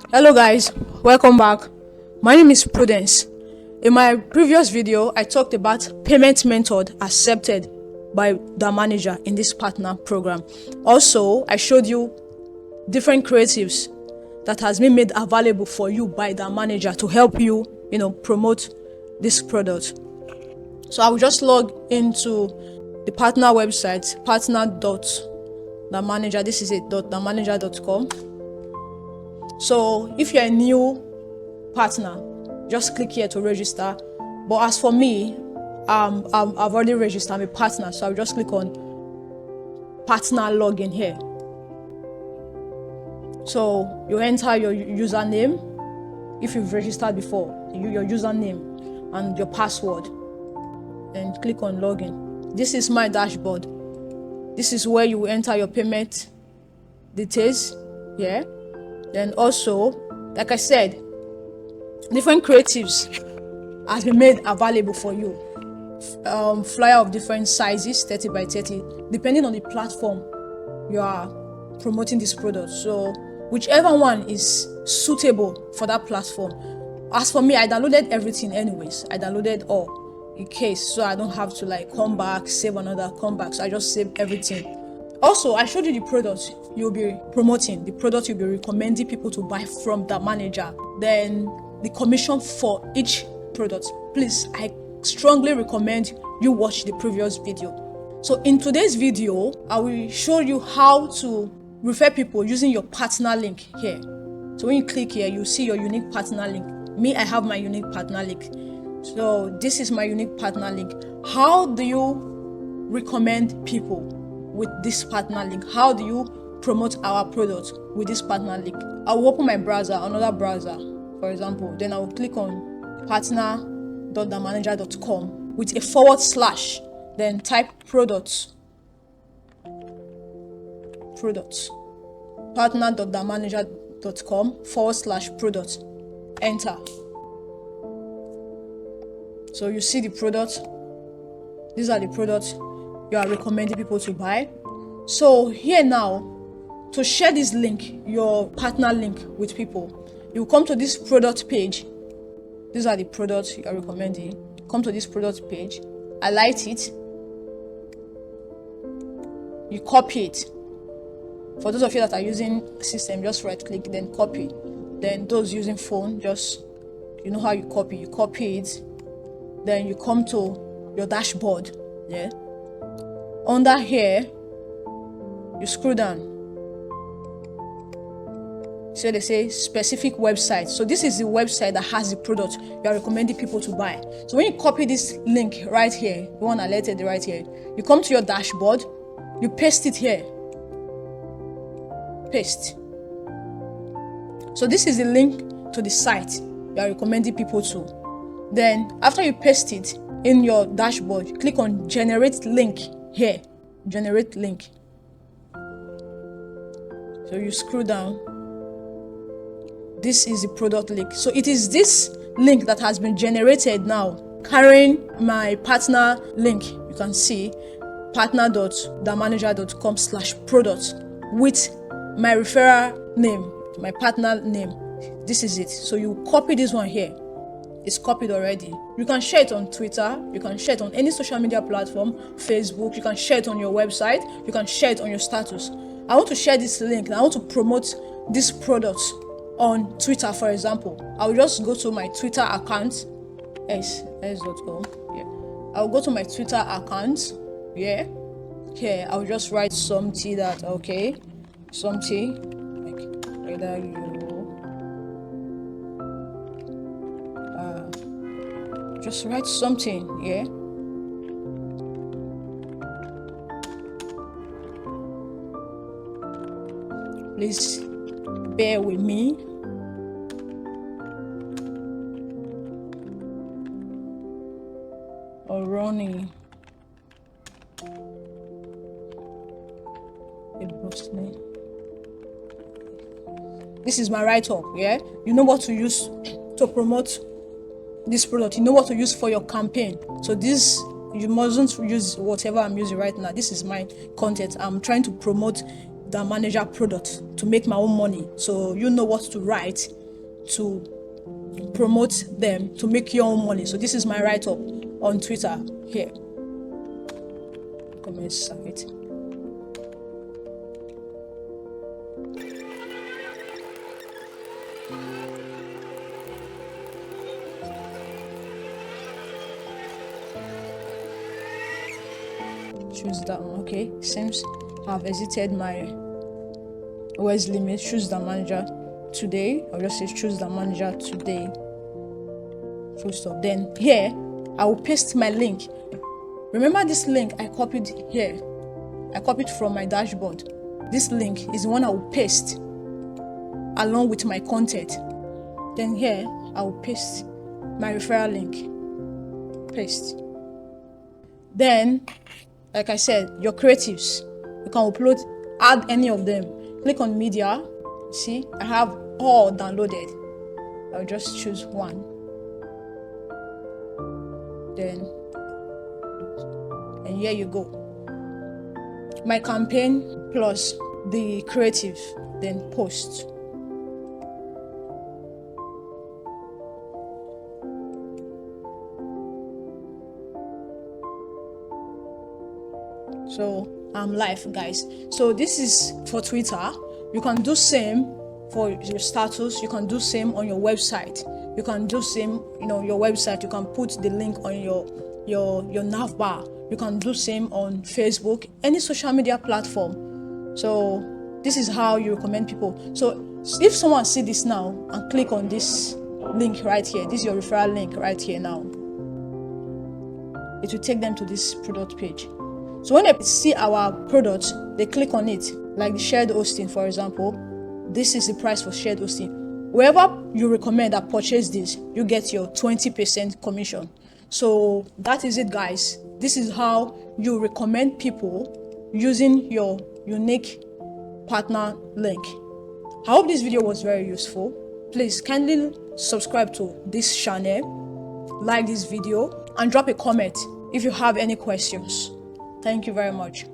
Hello guys, welcome back. My name is Prudence. In my previous video, I talked about payment method accepted by DaManager in this partner program. Also, I showed you different creatives that has been made available for you by DaManager to help you, promote this product. So I will just log into the partner website, partner.damanager. This is it, .damanager.com. So if you're a new partner, just click here to register. But as for me, I've already registered. I'm a partner, so I'll just click on partner login here. So you enter your username if you've registered before, your username and your password, and click on login. This is my dashboard. This is where you enter your payment details here. Then also, like I said, different creatives has been made available for you. Flyer of different sizes, 30 by 30, depending on the platform you are promoting this product. So whichever one is suitable for that platform. As for me, I downloaded everything anyways. I downloaded all in case, so I don't have to come back, save another, come back. So I just save everything. Also, I showed you the product you'll be promoting, the product you'll be recommending people to buy from DaManager, then the commission for each product. Please, I strongly recommend you watch the previous video. So in today's video, I will show you how to refer people using your partner link here. So when you click here, you see your unique partner link. Me, I have my unique partner link. So this is my unique partner link. How do you recommend people with this partner link? How do you promote our product with this partner link? I will open my browser, another browser, for example. Then I will click on partner.damanager.com with a /, then type products. Partner.damanager.com /products. Enter. So you see the product. These are the products you are recommending people to buy. So here now, to share this link, your partner link with people, you come to this product page. These are the products you are recommending. Come to this product page, highlight it, you copy it. For those of you that are using system, just right click, then copy. Then those using phone, just, you know how you copy it. Then you come to your dashboard. Yeah. Under here, you scroll down. So they say specific website. So this is the website that has the product you are recommending people to buy. So when you copy this link right here, the one alerted right here, you come to your dashboard, you paste it here. Paste. So this is the link to the site you are recommending people to. Then after you paste it in your dashboard, click on generate link here. Generate link. So you scroll down. This is the product link. So it is this link that has been generated now, carrying my partner link. You can see partner.damanager.com /product with my referral name, my partner name. This is it. So you copy this one here. It's copied already. You can share it on Twitter. You can share it on any social media platform, Facebook. You can share it on your website. You can share it on your status. I want to share this link and I want to promote this product on Twitter, for example. I will just go to my Twitter account, s.com. Yeah. I will go to my Twitter account. Yeah. Here, I will just write something that, okay, something like either you just write something, yeah. Please bear with me. Or running. This is my write-up, yeah. You know what to use to promote this product. You know what to use for your campaign. So this, you mustn't use whatever I'm using right now. This is my content. I'm trying to promote DaManager product to make my own money. So you know what to write to promote them to make your own money. So this is my write-up on Twitter here. Comment site. Choose that one. Okay, seems I've exited my OS limit. Choose DaManager today. I'll just say choose DaManager today. Full stop. Then here I will paste my link. Remember this link I copied here? I copied from my dashboard. This link is the one I will paste along with my content. Then here I will paste my referral link. Paste. Then, like I said, your creatives, you can upload, add any of them. Click on media. See, I have all downloaded. I'll just choose one. Then, and here you go. My campaign plus the creative, then post. So I'm live, guys. So this is for Twitter. You can do same for your status. You can do same on your website. You can do same, your website. You can put the link on your nav bar. You can do same on Facebook, any social media platform. So this is how you recommend people. So if someone see this now and click on this link right here, this is your referral link right here now, it will take them to this product page. So when they see our product, they click on it, like the shared hosting, for example. This is the price for shared hosting. Wherever you recommend that purchase this, you get your 20% commission. So that is it, guys. This is how you recommend people using your unique partner link. I hope this video was very useful. Please kindly subscribe to this channel, like this video, and drop a comment if you have any questions. Thank you very much.